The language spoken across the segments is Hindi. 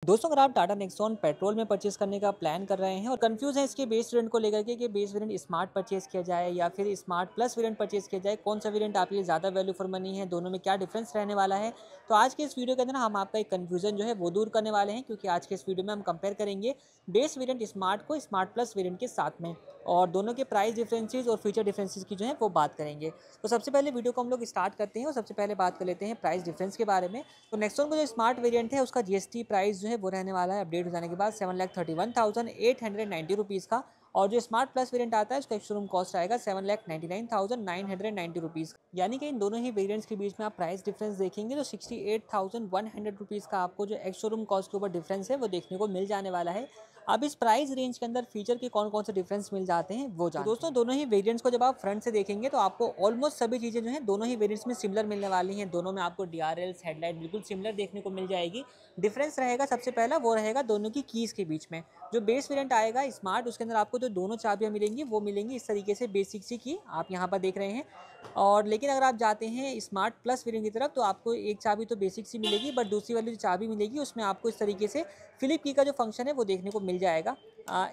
दोस्तों, अगर आप टाटा नेक्सॉन पेट्रोल में परचेस करने का प्लान कर रहे हैं और कंफ्यूज हैं इसके बेस वेरिएंट को लेकर के कि बेस वेरिएंट स्मार्ट परचेस किया जाए या फिर स्मार्ट प्लस वेरिएंट परचेस किया जाए, कौन सा वेरिएंट आपके लिए ज़्यादा वैल्यू फॉर मनी है, दोनों में क्या डिफरेंस रहने वाला है। तो आज के इस वीडियो के अंदर हम आपका एक कन्फ्यूजन जो है वो दूर करने वाले हैं, क्योंकि आज के इस वीडियो में हम कंपेयर करेंगे बेस वेरिएंट स्मार्ट को स्मार्ट प्लस वेरिएंट के साथ में, और दोनों के प्राइस डिफरेंसेस और फीचर डिफरेंसेस की जो है वो बात करेंगे। तो सबसे पहले वीडियो को हम लोग स्टार्ट करते हैं और सबसे पहले बात कर लेते हैं प्राइस डिफरेंस के बारे में। तो नेक्सॉन का जो स्मार्ट वेरिएंट है उसका जीएसटी प्राइस जो है वो रहने वाला है अपडेट हो जाने के बाद 7,31,890 रुपीज़ का। और जो स्मार्ट प्लस वेरिएंट आता है उसका एक शोरूम कॉस्ट आएगा 7,99,990 रुपीज़। यानी कि इन दोनों ही वेरिएंट्स के बीच में आप प्राइस डिफरेंस देखेंगे तो 68,100 रुपीज़ का आपको जो एक्स शोरूम कॉस्ट के ऊपर डिफरेंस है वो देखने को मिल जाने वाला है। अब इस प्राइस रेंज के अंदर फीचर के कौन कौन से डिफरेंस मिल जाते हैं वो जानते हैं। दोस्तों, दोनों ही वेरिएंट्स को जब आप फ्रंट से देखेंगे तो आपको ऑलमोस्ट सभी चीज़ें जो हैं दोनों ही वेरिएंट्स में सिमिलर मिलने वाली हैं। दोनों में आपको डीआरएल्स हेडलाइट बिल्कुल सिमिलर देखने को मिल जाएगी। डिफरेंस रहेगा सबसे पहला वो रहेगा दोनों की कीज़ के बीच में। जो बेस वेरिएंट आएगा स्मार्ट, उसके अंदर आपको जो दोनों चाबियाँ मिलेंगी वो मिलेंगी इस तरीके से, बेसिक सी की आप यहाँ पर देख रहे हैं। और लेकिन अगर आप जाते हैं स्मार्ट प्लस वेरिएंट की तरफ तो आपको एक चाबी तो बेसिक सी मिलेगी, बट दूसरी वाली जो चाबी मिलेगी उसमें आपको इस तरीके से फ्लिप की का जो फंक्शन है वो देखने को मिल जाएगा।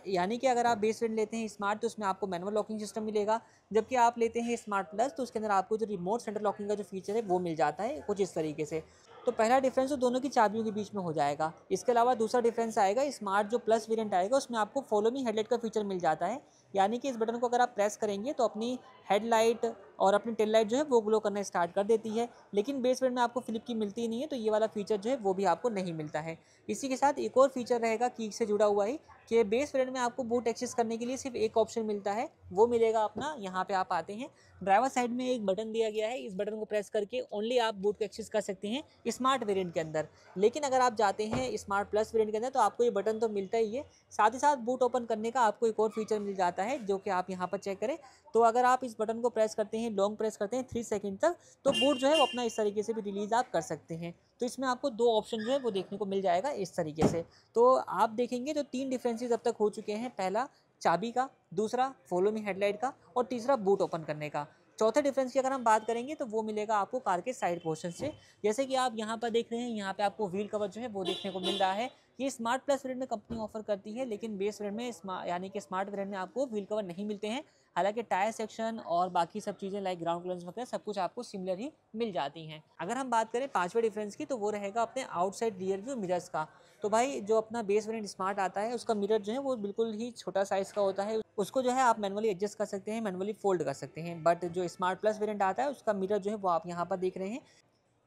यानी कि अगर आप बेस वेरिएंट लेते हैं स्मार्ट तो उसमें आपको मैनुअल लॉकिंग सिस्टम मिलेगा, जबकि आप लेते हैं स्मार्ट प्लस तो उसके अंदर आपको जो रिमोट सेंटर लॉकिंग का जो फीचर है वो मिल जाता है कुछ इस तरीके से। तो पहला डिफरेंस तो दोनों की चाबियों के बीच में हो जाएगा। इसके अलावा दूसरा डिफरेंस आएगा स्मार्ट जो प्लस वेरिएंट आएगा उसमें आपको फॉलो मी हेडलाइट का फीचर मिल जाता है। यानी कि इस बटन को अगर आप प्रेस करेंगे तो अपनी हेडलाइट और अपनी टेल लाइट जो है वो ग्लो करना स्टार्ट कर देती है। लेकिन बेस वेरिएंट में आपको फ्लिप की मिलती ही नहीं है, तो ये वाला फीचर जो है वो भी आपको नहीं मिलता है। इसी के साथ एक और फीचर रहेगा की से जुड़ा हुआ ही, कि बेस वेरिएंट में आपको बूट एक्सेस करने के लिए सिर्फ एक ऑप्शन मिलता है, वो मिलेगा अपना यहाँ पे आप आते हैं ड्राइवर साइड में एक बटन दिया गया है, इस बटन को प्रेस करके ओनली आप बूट को एक्सेस कर सकते हैं स्मार्ट वेरिएंट के अंदर। लेकिन अगर आप जाते हैं स्मार्ट प्लस वेरिएंट के अंदर तो आपको ये बटन तो मिलता ही है, साथ ही साथ बूट ओपन करने का आपको एक और फीचर मिल जाता है जो कि आप यहाँ पर चेक करें। तो अगर आप इस बटन को प्रेस करते हैं, लॉन्ग प्रेस करते हैं 3 सेकंड तक, तो बूट जो है वो अपना इस तरीके से भी रिलीज आप कर सकते हैं। तो इसमें आपको दो ऑप्शन जो है वो देखने को मिल जाएगा इस तरीके से। तो आप देखेंगे तो तीन डिफरेंसेस अब तक हो चुके हैं, पहला चाबी का, दूसरा फॉलो मी हेडलाइट का, और तीसरा बूट ओपन करने का। चौथे डिफरेंस की अगर हम बात करेंगे तो वो मिलेगा आपको कार के साइड पोर्शन से। जैसे कि आप यहाँ पर देख रहे हैं, यहाँ पे आपको व्हील कवर जो है वो देखने को मिल रहा है। ये स्मार्ट प्लस वेरिएंट में कंपनी ऑफर करती है, लेकिन बेस वेरिएंट में यानी कि स्मार्ट वेरिएंट में आपको व्हील कवर नहीं मिलते हैं। हालांकि टायर सेक्शन और बाकी सब चीज़ें लाइक ग्राउंड क्लियरेंस वगैरह सब कुछ आपको सिमिलर ही मिल जाती हैं। अगर हम बात करें पांचवें डिफरेंस की तो वो रहेगा अपने आउटसाइड रियर व्यू मिरर्स का। तो भाई जो अपना बेस वेरिएंट स्मार्ट आता है उसका मिरर जो है वो बिल्कुल ही छोटा साइज़ का होता है, उसको जो है आप मैनुअली एडजस्ट कर सकते हैं, मैनुअली फोल्ड कर सकते हैं। बट जो स्मार्ट प्लस वेरिएंट आता है उसका मिरर जो है वो आप यहाँ पर देख रहे हैं,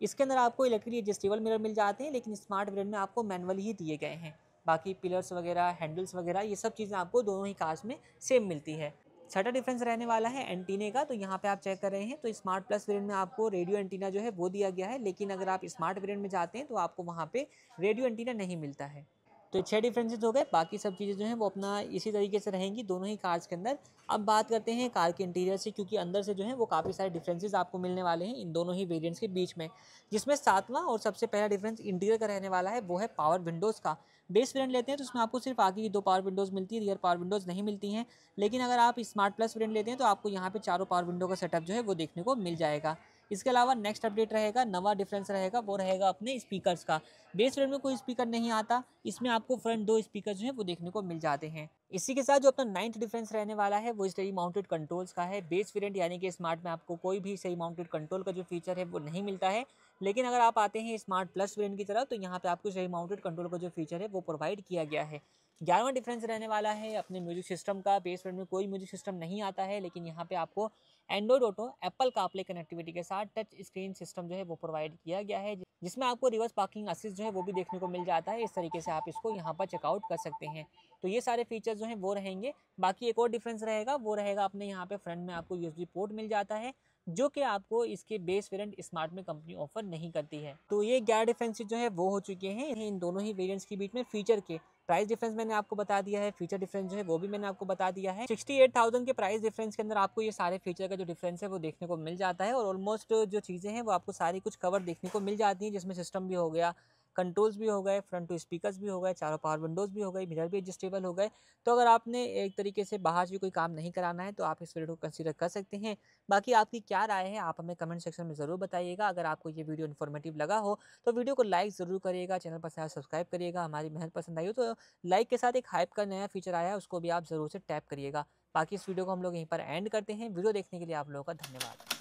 इसके अंदर आपको इलेक्ट्रिकली एडजस्टेबल मिरर मिल जाते हैं, लेकिन स्मार्ट वेरिएंट में आपको मैनुअली ही दिए गए हैं। बाकी पिलर्स वगैरह, हैंडल्स वगैरह, ये सब चीज़ें आपको दोनों ही कार्स में सेम मिलती है। छठा डिफरेंस रहने वाला है एंटीने का। तो यहाँ पे आप चेक कर रहे हैं तो स्मार्ट प्लस वेरिएंट में आपको रेडियो एंटीना जो है वो दिया गया है, लेकिन अगर आप स्मार्ट वेरिएंट में जाते हैं तो आपको वहाँ पे रेडियो एंटीना नहीं मिलता है। तो 6 डिफरेंसेस हो गए, बाकी सब चीज़ें जो हैं वो अपना इसी तरीके से रहेंगी दोनों ही कार्स के अंदर। अब बात करते हैं कार के इंटीरियर से, क्योंकि अंदर से जो है वो काफ़ी सारे डिफरेंसेस आपको मिलने वाले हैं इन दोनों ही वेरिएंट्स के बीच में। जिसमें सातवां और सबसे पहला डिफरेंस इंटीरियर का रहने वाला है वो है पावर विंडोज़ का। बेस वेरिएंट लेते हैं तो उसमें आपको सिर्फ आगे की दो पावर विंडोज़ मिलती है, रियर पावर विंडोज़ नहीं मिलती हैं। लेकिन अगर आप स्मार्ट प्लस वेरिएंट लेते हैं तो आपको यहाँ पे चारों पावर विंडो का सेटअप जो है वो देखने को मिल जाएगा। इसके अलावा नेक्स्ट अपडेट रहेगा, नवा डिफरेंस रहेगा वो रहेगा अपने स्पीकर्स का। बेस वेरिएंट में कोई स्पीकर नहीं आता, इसमें आपको फ्रंट दो स्पीकर जो है वो देखने को मिल जाते हैं। इसी के साथ जो अपना नाइन्थ डिफरेंस रहने वाला है वो स्टेरी माउंटेड कंट्रोल्स का है। बेस वेरिएंट यानी कि स्मार्ट में आपको कोई भी सही माउंटेड कंट्रोल का जो फीचर है वो नहीं मिलता है, लेकिन अगर आप आते हैं स्मार्ट प्लस वेरिएंट की तरफ तो यहाँ पे आपको सही माउंटेड कंट्रोल का जो फीचर है वो प्रोवाइड किया गया है। 11वां डिफरेंस रहने वाला है अपने म्यूजिक सिस्टम का। बेस वेरिएंट में कोई म्यूजिक सिस्टम नहीं आता है, लेकिन यहाँ पे आपको Android auto Apple CarPlay connectivity के साथ टच स्क्रीन सिस्टम जो है वो प्रोवाइड किया गया है, जिसमें आपको रिवर्स पार्किंग असिस्ट जो है वो भी देखने को मिल जाता है। इस तरीके से आप इसको यहाँ पर चेकआउट कर सकते हैं। तो ये सारे फीचर्स जो हैं वो रहेंगे। बाकी एक और डिफरेंस रहेगा वो रहेगा अपने यहाँ पे फ्रंट में आपको यूएसबी पोर्ट मिल जाता है, जो कि आपको इसके बेस वेरिएंट स्मार्ट में कंपनी ऑफर नहीं करती है। तो ये 11 डिफरेंसेस जो है वो हो चुके हैं इन दोनों ही वेरिएंट्स के बीच में। फीचर के प्राइस डिफरेंस मैंने आपको बता दिया है, फीचर डिफरेंस जो है वो भी मैंने आपको बता दिया है। 68,000 के प्राइस डिफरेंस के अंदर आपको ये सारे फीचर का जो डिफरेंस है वो देखने को मिल जाता है, और ऑलमोस्ट जो चीज़ें हैं वो आपको सारी कुछ कवर देखने को मिल जाती हैं, जिसमें सिस्टम भी हो गया, कंट्रोल्स भी हो गए, फ्रंट टू स्पीकर्स भी हो गए, चारों पावर विंडोज़ भी हो गई, मिरर भी एडजस्टेबल हो गए। तो अगर आपने एक तरीके से बाहर से कोई काम नहीं कराना है तो आप इस वीडियो को कंसीडर कर सकते हैं। बाकी आपकी क्या राय है आप हमें कमेंट सेक्शन में ज़रूर बताइएगा। अगर आपको ये वीडियो इन्फॉर्मेटिव लगा हो तो वीडियो को लाइक ज़रूर करिएगा, चैनल पसंद आया सब्सक्राइब करिएगा, हमारी मेहनत पसंद आई हो तो लाइक के साथ एक हाइप का नया फीचर आया है उसको भी आप ज़रूर से टैप करिएगा। बाकी इस वीडियो को हम लोग यहीं पर एंड करते हैं। वीडियो देखने के लिए आप लोगों का धन्यवाद।